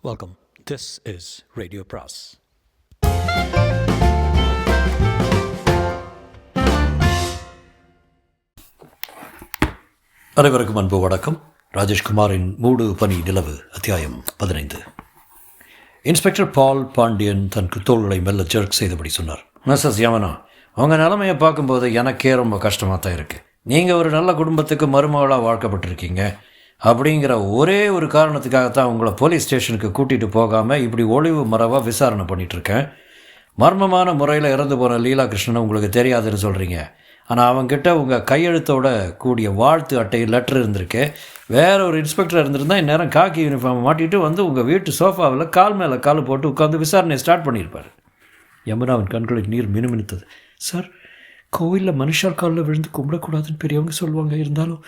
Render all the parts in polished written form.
Welcome. This is Radio Pras. அனைவருக்கும் அன்பு வணக்கம். ராஜேஷ்குமாரின் மூடு பனி நிலவு அத்தியாயம் 15. இன்ஸ்பெக்டர் பால் பாண்டியன் தன் தோள்களை மெல்ல ஜெர்க் செய்தபடி சொன்னார். மிஸ்ஸஸ் யமனா, உங்கள் நிலைமையை பார்க்கும்போது எனக்கே ரொம்ப கஷ்டமாக தான் இருக்குது. நீங்கள் ஒரு நல்ல குடும்பத்துக்கு மருமகளாக வாழ்க்கப்பட்டிருக்கீங்க. அப்படிங்கிற ஒரே ஒரு காரணத்துக்காகத்தான் உங்களை போலீஸ் ஸ்டேஷனுக்கு கூட்டிகிட்டு போகாமல் இப்படி ஒளிவு மறைவாக விசாரணை பண்ணிகிட்ருக்கேன். மர்மமான முறையில் இறந்து போன லீலா கிருஷ்ணனை உங்களுக்கு தெரியாதுன்னு சொல்கிறீங்க. ஆனால் அவங்ககிட்ட உங்கள் கையெழுத்தோட கூடிய வாழ்த்து அட்டை லெட்டர் இருந்திருக்கு. வேற ஒரு இன்ஸ்பெக்டர் இருந்திருந்தால் இந்நேரம் காக்கி யூனிஃபார்ம் மாட்டிட்டு வந்து உங்கள் வீட்டு சோஃபாவில் கால் மேலே கால் போட்டு உட்காந்து விசாரணையை ஸ்டார்ட் பண்ணியிருப்பார். யமுனாவின் கண்களுக்கு நீர் மினுமினுத்தது. சார், கோவிலில் மனுஷால் காலில் விழுந்து கும்பிடக்கூடாதுன்னு பெரியவங்க சொல்லுவாங்க. இருந்தாலும்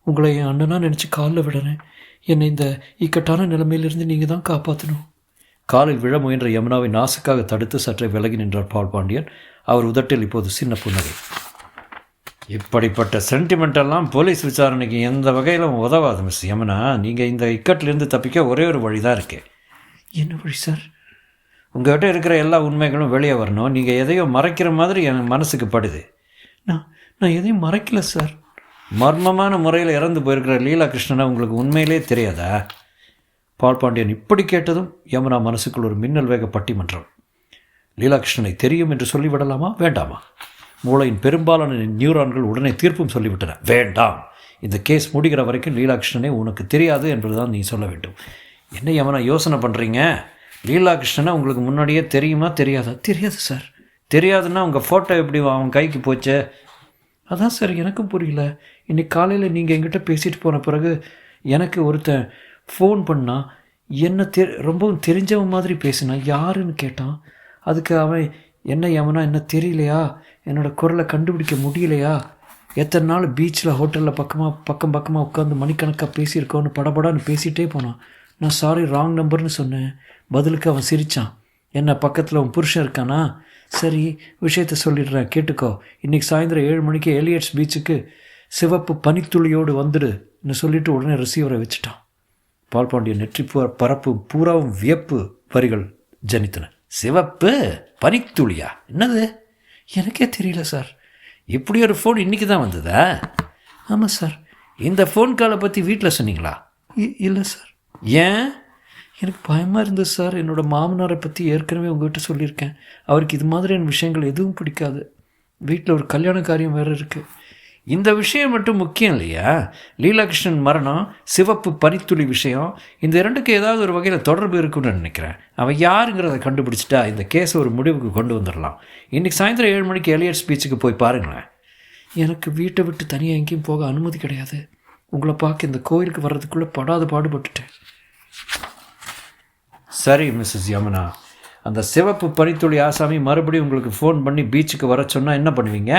உங்களை என் அண்ணனாக நினச்சி காலில் விடுறேன். என்னை இந்த இக்கட்டான நிலைமையிலிருந்து நீங்கள் தான் காப்பாற்றணும். காலில் விழ முயன்ற யமுனாவை நாசுக்காக தடுத்து சற்றே விலகி நின்றார் பால் பாண்டியன். அவர் உதட்டில் இப்போது சின்ன புன்னகை. இப்படிப்பட்ட சென்டிமெண்டெல்லாம் போலீஸ் விசாரணைக்கு எந்த வகையிலும் உதவாது மிஸ் யமுனா. நீங்கள் இந்த இக்கட்டிலிருந்து தப்பிக்க ஒரே ஒரு வழி தான் இருக்குது. என்ன வழி சார்? உங்கள்கிட்ட இருக்கிற எல்லா உண்மைகளும் வெளியே வரணும். நீங்கள் எதையோ மறைக்கிற மாதிரி என் மனசுக்கு படுது. நான் எதையும் மறைக்கல சார். மர்மமான முறையில் இறந்து போயிருக்கிற லீலா கிருஷ்ணனை உங்களுக்கு உண்மையிலே தெரியாதா? பால் பாண்டியன் இப்படி கேட்டதும் யமுனா மனசுக்குள் ஒரு மின்னல் வேக பட்டிமன்றம். லீலா கிருஷ்ணனை தெரியும் என்று சொல்லிவிடலாமா வேண்டாமா? மூளையின் பெரும்பாலான நியூரான்கள் உடனே தீர்ப்பும் சொல்லிவிட்டன. வேண்டாம், இந்த கேஸ் முடிகிற வரைக்கும் லீலா கிருஷ்ணனை உனக்கு தெரியாது என்பதுதான் நீ சொல்ல வேண்டும். என்ன யமுனா யோசனை பண்ணுறீங்க? லீலா கிருஷ்ணனை உங்களுக்கு முன்னாடியே தெரியுமா தெரியாதா? தெரியாது சார். தெரியாதுன்னா உங்கள் ஃபோட்டோ எப்படி அவன் கைக்கு போச்சு? அதான் சார் எனக்கும் புரியல. இன்றைக்கி காலையில் நீங்கள் எங்கிட்ட பேசிட்டு போன பிறகு எனக்கு ஒருத்தன் ஃபோன் பண்ணான். என்ன ரொம்பவும் தெரிஞ்சவன் மாதிரி பேசினான். யாருன்னு கேட்டான். அதுக்கு அவன் என்ன யமுனா என்ன தெரியலையா? என்னோடய குரலை கண்டுபிடிக்க முடியலையா? எத்தனை நாள் பீச்சில் ஹோட்டலில் பக்கம் பக்கமாக உட்காந்து மணிக்கணக்காக பேசியிருக்கோன்னு படபடான்னு பேசிகிட்டே போனான். நான் சாரி ராங் நம்பர்னு சொன்னேன். பதிலுக்கு அவன் சிரித்தான். என்ன பக்கத்தில் அவன் புருஷன் இருக்கானா? சரி, விஷயத்த சொல்லிடுறேன் கேட்டுக்கோ. இன்றைக்கி சாயந்தரம் 7 மணிக்கு எலியட்ஸ் பீச்சுக்கு சிவப்பு பனித்துளியோடு வந்துடுன்னு சொல்லிவிட்டு உடனே ரிசீவரை வச்சுட்டான். பால் பாண்டியன் நெற்றி பரப்பு பூராவும் வியப்பு வரிகள் ஜனித்தன. சிவப்பு பனித்துளியா? என்னது? எனக்கே தெரியல சார். இப்படி ஒரு ஃபோன் இன்றைக்கி தான் வந்ததா? ஆமாம் சார். இந்த ஃபோன் காலை பற்றி வீட்டில் சொன்னீங்களா? இல்லை சார். ஏன்? எனக்கு பயமாக இருந்தது சார். என்னோடய மாமனாரை பற்றி ஏற்கனவே உங்கள்கிட்ட சொல்லியிருக்கேன். அவருக்கு இது மாதிரியான விஷயங்கள் எதுவும் பிடிக்காது. வீட்டில் ஒரு கல்யாண காரியம் வேறு இருக்குது. இந்த விஷயம் மட்டும் முக்கியம் இல்லையா? லீலா கிருஷ்ணன் மரணம், சிவப்பு பனித்துளி விஷயம், இந்த இரண்டுக்கு ஏதாவது ஒரு வகையில் தொடர்பு இருக்குன்னு நினைக்கிறேன். அவன் யாருங்கிறத கண்டுபிடிச்சிட்டா இந்த கேஸை ஒரு முடிவுக்கு கொண்டு வந்துடலாம். இன்றைக்கி சாயந்தரம் 7 மணிக்கு எலியட்ஸ் பீச்சுக்கு போய் பாருங்களேன். எனக்கு வீட்டை விட்டு தனியாக எங்கேயும் போக அனுமதி கிடையாது. உங்களை பார்க்க இந்த கோயிலுக்கு வர்றதுக்குள்ளே பாடுபட்டுட்டேன். சரி மிஸ்ஸஸ் யமுனா, அந்த சிவப்பு பனித்துளி ஆசாமி மறுபடியும் உங்களுக்கு ஃபோன் பண்ணி பீச்சுக்கு வர சொன்னால் என்ன பண்ணுவீங்க?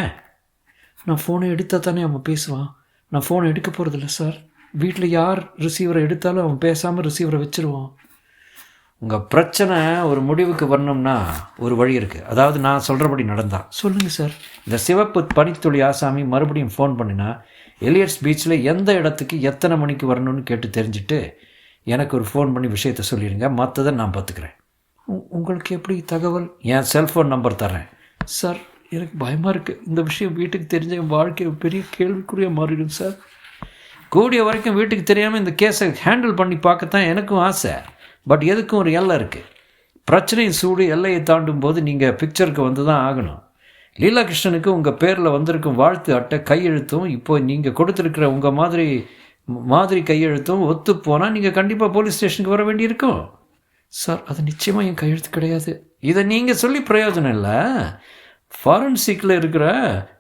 நான் ஃபோனை எடுத்தால் தானே அவன் பேசுவான். நான் ஃபோனை எடுக்க போகிறதில்ல சார். வீட்டில் யார் ரிசீவரை எடுத்தாலும் அவன் பேசாமல் ரிசீவரை வச்சுருவான். உங்கள் பிரச்சனை ஒரு முடிவுக்கு வரணும்னா ஒரு வழி இருக்குது. அதாவது நான் சொல்கிறபடி நடந்தான். சொல்லுங்கள் சார். இந்த சிவப்பு பனித்துளி ஆசாமி மறுபடியும் ஃபோன் பண்ணினா எலியட்ஸ் பீச்சில் எந்த இடத்துக்கு எத்தனை மணிக்கு வரணும்னு கேட்டு தெரிஞ்சுட்டு எனக்கு ஒரு ஃபோன் பண்ணி விஷயத்த சொல்லிடுங்க. மற்றதை நான் பார்த்துக்கிறேன். உங்களுக்கு எப்படி தகவல்? என் செல்ஃபோன் நம்பர் தரேன். சார், எனக்கு பயமாக இருக்குது. இந்த விஷயம் வீட்டுக்கு தெரிஞ்ச என் வாழ்க்கையை பெரிய கேள்விக்குறியாக மாறிடும் சார். கூடிய வரைக்கும் வீட்டுக்கு தெரியாமல் இந்த கேஸை ஹேண்டில் பண்ணி பார்க்கத்தான் எனக்கும் ஆசை. பட் எதுக்கும் ஒரு எல்லை இருக்குது. பிரச்சனையின் சூடு எல்லையை தாண்டும் போது நீங்கள் பிக்சருக்கு வந்து தான் ஆகணும். லீலா கிருஷ்ணனுக்கு உங்கள் பேரில் வந்திருக்கும் வாழ்த்து அட்டை கையெழுத்தும் இப்போ நீங்கள் கொடுத்துருக்கிற உங்கள் மாதிரி கையெழுத்தும் ஒத்து போனால் நீங்கள் கண்டிப்பாக போலீஸ் ஸ்டேஷனுக்கு வர வேண்டியிருக்கும். சார், அது நிச்சயமாக என் கையெழுத்து கிடையாது. இதை நீங்கள் சொல்லி பிரயோஜனம் இல்லை. ஃபாரன்சிக்கில் இருக்கிற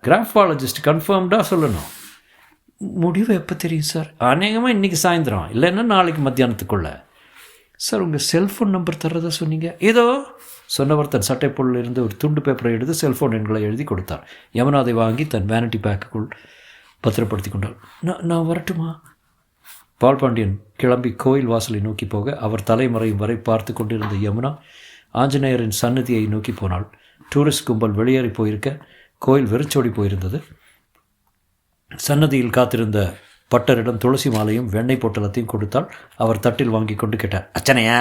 கிராஃபாலஜிஸ்ட் கன்ஃபார்ம்டாக சொல்லணும். முடிவு எப்போ தெரியும் சார்? அநேகமாக இன்றைக்கி சாயந்தரம், இல்லைன்னா நாளைக்கு மத்தியானத்துக்குள்ளே. சார், உங்கள் செல்ஃபோன் நம்பர் தர்றதா சொன்னீங்க. ஏதோ சொன்னவர் தன் சட்டைப்பொருளில் இருந்து ஒரு துண்டு பேப்பரை எடுத்து செல்ஃபோன் எண்களை எழுதி கொடுத்தார். யமுனா அதை வாங்கி தன் வேனிட்டி பேக்குக்குள் பத்திரப்படுத்தி கொண்டாள். நான் வரட்டுமா? பால் பாண்டியன் கிளம்பி கோயில் வாசலை நோக்கி போக அவர் தலைமறையும் வரை பார்த்து கொண்டிருந்த யமுனா ஆஞ்சநேயரின் சன்னதியை நோக்கி போனாள். டூரிஸ்ட் கும்பல் வெளியேறி போயிருக்க கோயில் வெறிச்சோடி போயிருந்தது. சன்னதியில் காத்திருந்த பட்டரிடம் துளசி மாலையும் வெண்ணெய் பொட்டலத்தையும் கொடுத்தால் அவர் தட்டில் வாங்கி கொண்டு கேட்டார். அச்சனையா,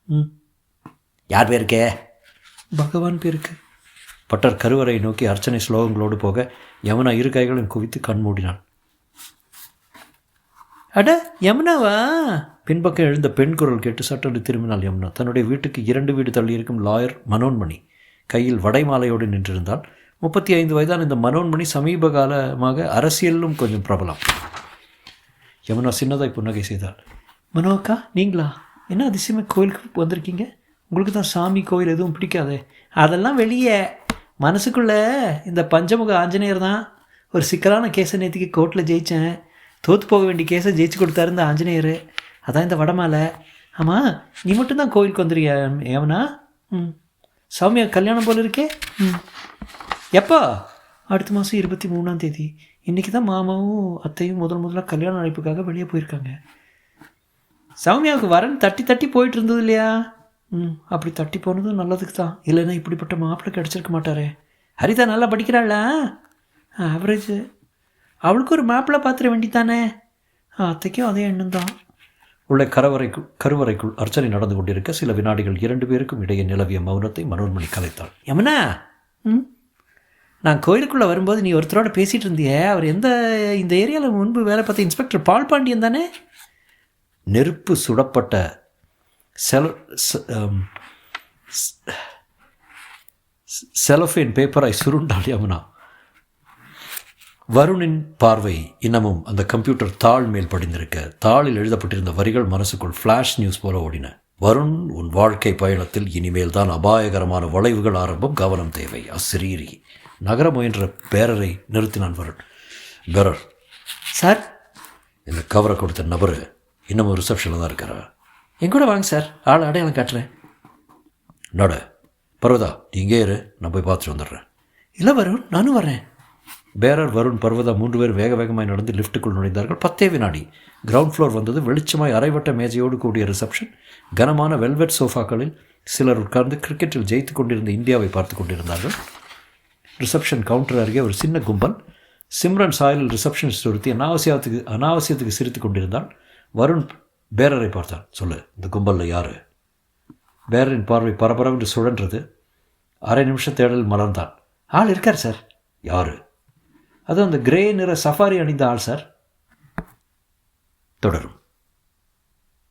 ம். யார் பேருக்கே? பகவான் பேருக்கு. பட்டர் கருவறை நோக்கி அர்ச்சனை ஸ்லோகங்களோடு போக யமுனா இரு கைகளையும் குவித்து கண் மூடினான். அட யமுனாவா? பின்பக்கம் எழுந்த பெண் குரல் கேட்டு சட்டென்று திரும்பினாள் யமுனா. தன்னுடைய வீட்டுக்கு 2 வீடு தள்ளி இருக்கும் லாயர் மனோன்மணி கையில் வடை மாலையோடு நின்றிருந்தால். 35 வயதான இந்த மனோன்மணி சமீப காலமாக அரசியலிலும் கொஞ்சம் பிரபலம். யமுனா சின்னதாய் புன்னகை செய்தாள். மனோக்கா, நீங்களா? என்ன அதிசயமாக கோயிலுக்கு வந்திருக்கீங்க? உங்களுக்கு தான் சாமி கோயில் எதுவும் பிடிக்காதே? அதெல்லாம் வெளியே, மனசுக்குள்ளே இந்த பஞ்சமுக ஆஞ்சநேயர் தான். ஒரு சிக்கலான கேஸை நேற்றுக்கு கோர்ட்டில் ஜெயித்தேன். தோற்று போக வேண்டிய கேஸை ஜெயிச்சு கொடுத்தாரு இந்த ஆஞ்சநேயர். அதான் இந்த வடமாலை. ஆமாம், நீ மட்டும்தான் கோயிலுக்கு வந்துடுறியா யமுனா? ம். சௌமியா கல்யாணம் போல் இருக்கே. ம். எப்போ? அடுத்த மாதம் 23ஆம் தேதி. இன்றைக்கி தான் மாமாவும் அத்தையும் முதலாக கல்யாண அழைப்புக்காக வெளியே போயிருக்காங்க. சௌமியாவுக்கு வரன்னு தட்டி தட்டி போயிட்டு இருந்தது இல்லையா? ம். அப்படி தட்டி போனதும் நல்லதுக்கு தான். இல்லைன்னா இப்படிப்பட்ட மாப்பிள்ளை கிடச்சிருக்க மாட்டாரே. ஹரிதா நல்லா படிக்கிறாளா? ஆவரேஜ். அவளுக்கு ஒரு மாப்பிள்ளை பார்த்துட வேண்டித்தானே. அத்தைக்கும் அதே எண்ணம் தான். உள்ள கருவறைக்குள் அர்ச்சனை நடந்து கொண்டிருக்க சில வினாடிகள் 2 பேருக்கும் இடையே நிலவிய மௌனத்தை மனோன்மணி கலைத்தாள். யமுனா, ம், நான் கோயிலுக்குள்ளே வரும்போது நீ ஒருத்தரோட பேசிகிட்டு இருந்தியே, அவர் இந்த ஏரியாவில் முன்பு வேலை பார்த்த இன்ஸ்பெக்டர் பால் பாண்டியன் தானே? நெருப்பு சுடப்பட்ட செலோஃபேன் பேப்பரை சுருண்டாள் யமுனா. வருணின் பார்வை இன்னமும் அந்த கம்ப்யூட்டர் தாள் மேல் படிந்திருக்க, தாளில் எழுதப்பட்டிருந்த வரிகள் மனசுக்குள் ஃப்ளாஷ் நியூஸ் போல ஓடின. வருண், உன் வாழ்க்கை பயணத்தில் இனிமேல் தான் அபாயகரமான வளைவுகள் ஆரம்பம், கவனம் தேவை. அசிரீரி நகர முயன்ற பேரரை நிறுத்தினான் வருண். பேரர் சார், இந்த கவரை கொடுத்த நபர் இன்னமும் ரிசப்ஷனில் தான் இருக்கிறா. என் கூட வாங்க சார், ஆள் அடையாளம் காட்டுறேன். நட பர்வதா, நீ இங்கே இரு, நான் போய் பார்த்துட்டு வந்துடுறேன். இல்லை வருண், நானும் வரேன். பேரர், வருண், பர்வதா 3 பேர் வேக வேகமாய் நடந்து லிஃப்ட்டுக்குள் நுழைந்தார்கள். 10 வினாடி கிரவுண்ட் ஃப்ளோர் வந்தது. வெளிச்சமாய் அரைவட்ட மேஜையோடு கூடிய ரிசப்ஷன். கனமான வெல்வெட் சோஃபாக்களில் சிலர் உட்கார்ந்து கிரிக்கெட்டில் ஜெயித்து கொண்டிருந்த இந்தியாவை பார்த்து கொண்டிருந்தார்கள். ரிசப்ஷன் கவுண்டர் அருகே ஒரு சின்ன கும்பல். சிம்ரன் சாயலில் ரிசப்ஷனிஸ்ட் ஒருத்தி அனாவசியத்துக்கு சிரித்து கொண்டிருந்தாள். வருண் பேரரை பார்த்தான். சொல்லு, இந்த கும்பலில் யார்? பேரரின் பார்வை பரபரவென்று சுழன்றது. அரை நிமிஷ தேடல் மலர்ந்தான். ஆள் இருக்கார் சார். யார்? அதுவும் அந்த கிரே நிற சஃபாரி அணிந்த ஆள் சார். தொடரும்.